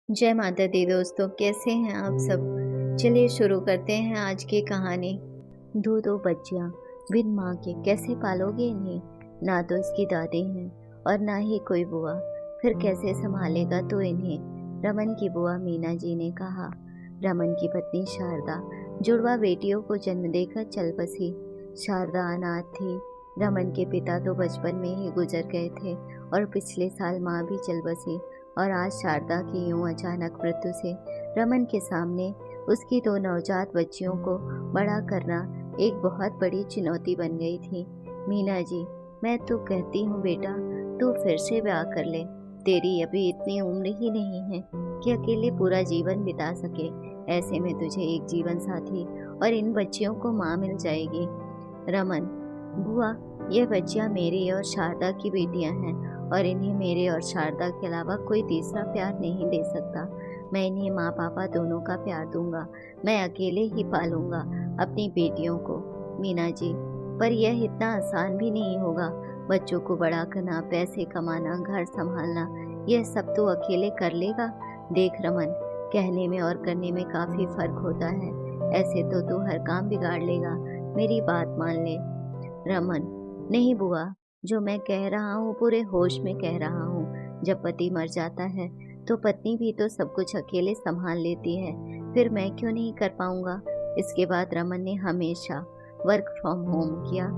जय माता दी दोस्तों, कैसे हैं आप सब। चलिए शुरू करते हैं आज की कहानी। दो दो बच्चियां बिन माँ के कैसे पालोगे इन्हें। ना तो इसकी दादी हैं और ना ही कोई बुआ, फिर कैसे संभालेगा तो इन्हें। रमन की बुआ मीना जी ने कहा। रमन की पत्नी शारदा जुड़वा बेटियों को जन्म देकर चल बसी। शारदा अनाथ थी। रमन के पिता तो बचपन में ही गुजर गए थे और पिछले साल माँ भी चल बसी। और आज शारदा की यूं अचानक मृत्यु से रमन के सामने उसकी दो नवजात बच्चियों को बड़ा करना एक बहुत बड़ी चुनौती बन गई थी। मीना जी, मैं तो कहती हूँ बेटा, तू फिर से ब्याह कर ले। तेरी अभी इतनी उम्र ही नहीं है कि अकेले पूरा जीवन बिता सके। ऐसे में तुझे एक जीवन साथी और इन बच्चियों को माँ मिल जाएगी। रमन, बुआ, ये बच्चियां मेरी और शारदा की बेटियां हैं और इन्हें मेरे और शारदा के अलावा कोई तीसरा प्यार नहीं दे सकता। मैं इन्हें माँ पापा दोनों का प्यार दूंगा। मैं अकेले ही पालूंगा अपनी बेटियों को। मीना जी, पर यह इतना आसान भी नहीं होगा। बच्चों को बड़ा करना, पैसे कमाना, घर संभालना, यह सब तो अकेले कर लेगा। देख रमन, कहने में और करने में काफी फर्क होता है। ऐसे तो तू हर काम बिगाड़ लेगा। मेरी बात मान ले। रमन, नहीं बुआ, जो मैं कह रहा हूँ पूरे होश में कह रहा हूँ। जब पति मर जाता है तो पत्नी भी तो सब कुछ अकेले संभाल लेती है, फिर मैं क्यों नहीं कर पाऊंगा। इसके बाद रमन ने हमेशा वर्क फ्रॉम होम किया,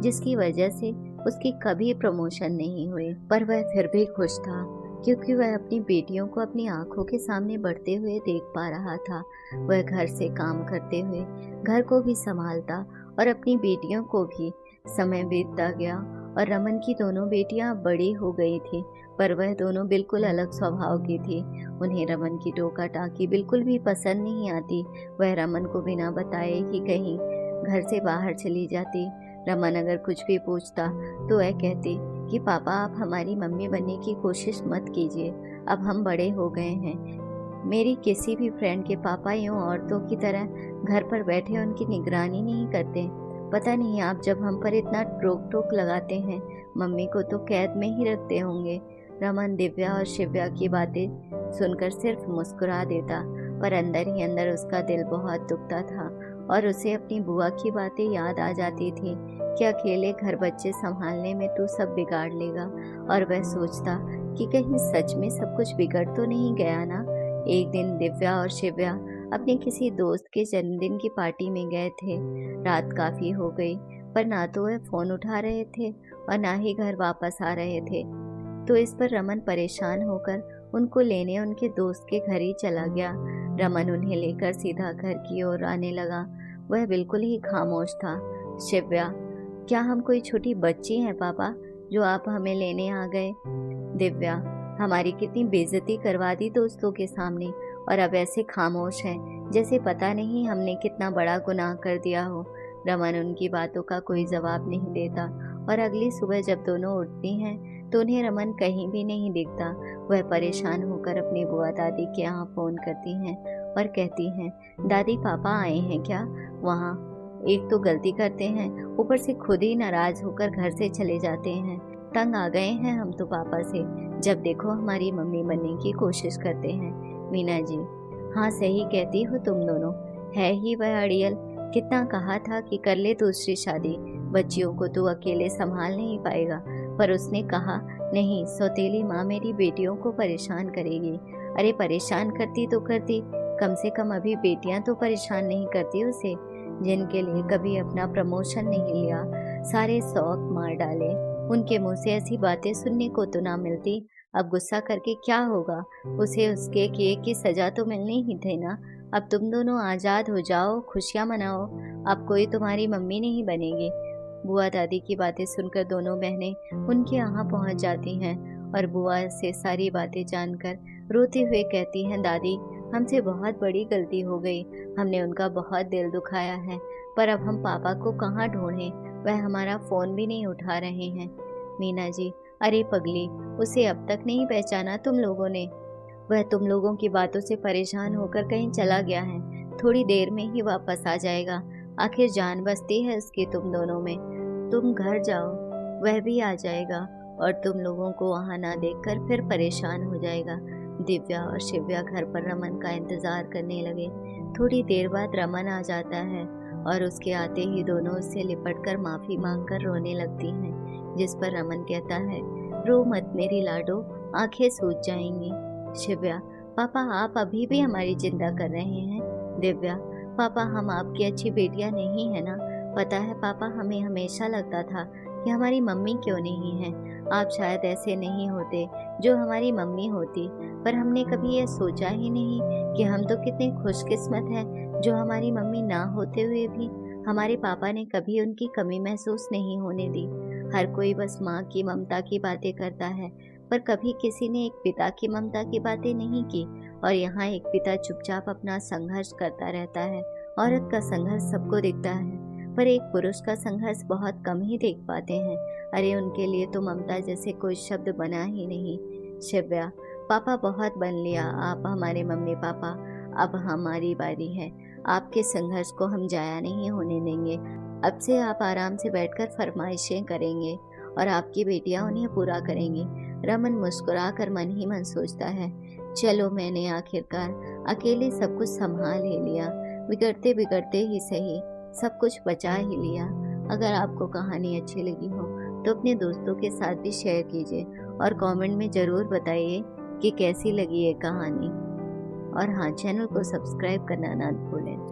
जिसकी वजह से उसकी कभी प्रमोशन नहीं हुई, पर वह फिर भी खुश था क्योंकि वह अपनी बेटियों को अपनी आंखों के सामने बढ़ते हुए देख पा रहा था। वह घर से काम करते हुए घर को भी संभालता और अपनी बेटियों को भी। समय बीतता गया और रमन की दोनों बेटियां अब बड़ी हो गई थी, पर वह दोनों बिल्कुल अलग स्वभाव की थी। उन्हें रमन की टोका टाकी बिल्कुल भी पसंद नहीं आती। वह रमन को बिना बताए ही कहीं घर से बाहर चली जाती। रमन अगर कुछ भी पूछता तो वह कहती कि पापा, आप हमारी मम्मी बनने की कोशिश मत कीजिए, अब हम बड़े हो गए हैं। मेरी किसी भी फ्रेंड के पापा यूं औरतों की तरह घर पर बैठे उनकी निगरानी नहीं करते। पता नहीं आप जब हम पर इतना रोक टोक लगाते हैं, मम्मी को तो कैद में ही रखते होंगे। रमन दिव्या और शिव्या की बातें सुनकर सिर्फ मुस्कुरा देता, पर अंदर ही अंदर उसका दिल बहुत दुखता था और उसे अपनी बुआ की बातें याद आ जाती थी कि अकेले घर बच्चे संभालने में तू सब बिगाड़ लेगा। और वह सोचता कि कहीं सच में सब कुछ बिगड़ तो नहीं गया ना। एक दिन दिव्या और शिव्या अपने किसी दोस्त के जन्मदिन की पार्टी में गए थे। रात काफी हो गई, पर ना तो वह फोन उठा रहे थे और ना ही घर वापस आ रहे थे। तो इस पर रमन परेशान होकर उनको लेने उनके दोस्त के घर ही चला गया। रमन उन्हें लेकर सीधा घर की ओर आने लगा। वह बिल्कुल ही खामोश था। शिव्या, क्या हम कोई छोटी बच्ची हैं पापा, जो आप हमें लेने आ गए। दिव्या, हमारी कितनी बेइज्जती करवा दी दोस्तों के सामने और अब ऐसे खामोश हैं जैसे पता नहीं हमने कितना बड़ा गुनाह कर दिया हो। रमन उनकी बातों का कोई जवाब नहीं देता और अगली सुबह जब दोनों उठती हैं तो उन्हें रमन कहीं भी नहीं दिखता। वह परेशान होकर अपनी बुआ दादी के यहाँ फोन करती हैं और कहती हैं, दादी पापा आए हैं क्या। वहाँ एक तो गलती करते हैं, ऊपर से खुद ही नाराज होकर घर से चले जाते हैं। तंग आ गए हैं हम तो पापा से, जब देखो हमारी मम्मी बनने की कोशिश करते हैं। मीना जी, हाँ सही कहती हो तुम दोनों, है ही वह अड़ियल। कितना कहा था कि कर ले दूसरी शादी, बच्चियों को तू अकेले संभाल नहीं पाएगा, पर उसने कहा नहीं, सौतेली माँ मेरी बेटियों को परेशान करेगी। अरे परेशान करती तो करती, कम से कम अभी बेटियां तो परेशान नहीं करती उसे, जिनके लिए कभी अपना प्रमोशन नहीं लिया, सारे शौक मार डाले। उनके मुंह से ऐसी बातें सुनने को तो ना मिलती। अब गुस्सा करके क्या होगा, उसे उसके किए की सजा तो मिलनी ही थी ना। अब तुम दोनों आजाद हो जाओ, खुशियां मनाओ, अब कोई तुम्हारी मम्मी नहीं बनेगी। बुआ दादी की बातें सुनकर दोनों बहनें उनके यहाँ पहुँच जाती हैं और बुआ से सारी बातें जानकर रोते हुए कहती हैं, दादी हमसे बहुत बड़ी गलती हो गई, हमने उनका बहुत दिल दुखाया है, पर अब हम पापा को कहाँ ढूंढें, वह हमारा फोन भी नहीं उठा रहे हैं। मीना जी, अरे पगली, उसे अब तक नहीं पहचाना तुम लोगों ने। वह तुम लोगों की बातों से परेशान होकर कहीं चला गया है, थोड़ी देर में ही वापस आ जाएगा। आखिर जान बसती है उसकी तुम दोनों में। तुम घर जाओ, वह भी आ जाएगा और तुम लोगों को वहां ना देखकर फिर परेशान हो जाएगा। दिव्या और शिव्या घर पर रमन का इंतजार करने लगे। थोड़ी देर बाद रमन आ जाता है और उसके आते ही दोनों उससे लिपटकर माफी मांगकर रोने लगती हैं, जिस पर रमन कहता है, रो मत मेरी लाडो, आंखें सूज जाएंगी। शिव्या, पापा आप अभी भी हमारी चिंता कर रहे हैं। दिव्या, पापा हम आपकी अच्छी बेटियां नहीं है ना। पता है पापा, हमें हमेशा लगता था कि हमारी मम्मी क्यों नहीं है। आप शायद ऐसे नहीं होते जो हमारी मम्मी होती, पर हमने कभी यह सोचा ही नहीं कि हम तो कितने खुशकिस्मत हैं जो हमारी मम्मी ना होते हुए भी हमारे पापा ने कभी उनकी कमी महसूस नहीं होने दी। हर कोई बस माँ की ममता की बातें करता है, पर कभी किसी ने एक पिता की ममता की बातें नहीं की। और यहाँ एक पिता चुपचाप अपना संघर्ष करता रहता है। औरत का संघर्ष सबको दिखता है, पर एक पुरुष का संघर्ष बहुत कम ही देख पाते हैं। अरे उनके लिए तो ममता जैसे कोई शब्द बना ही नहीं। शिव्या, पापा बहुत बन लिया, आप हमारे मम्मी पापा, अब हमारी बारी है। आपके संघर्ष को हम जाया नहीं होने देंगे। अब से आप आराम से बैठकर फरमाइशें करेंगे और आपकी बेटियां उन्हें पूरा करेंगी। रमन मुस्कुराकर मन ही मन सोचता है, चलो मैंने आखिरकार अकेले सब कुछ संभाल ही लिया, बिगड़ते बिगड़ते ही सही सब कुछ बचा ही लिया। अगर आपको कहानी अच्छी लगी हो तो अपने दोस्तों के साथ भी शेयर कीजिए और कमेंट में ज़रूर बताइए कि कैसी लगी ये कहानी। और हाँ, चैनल को सब्सक्राइब करना ना भूलें।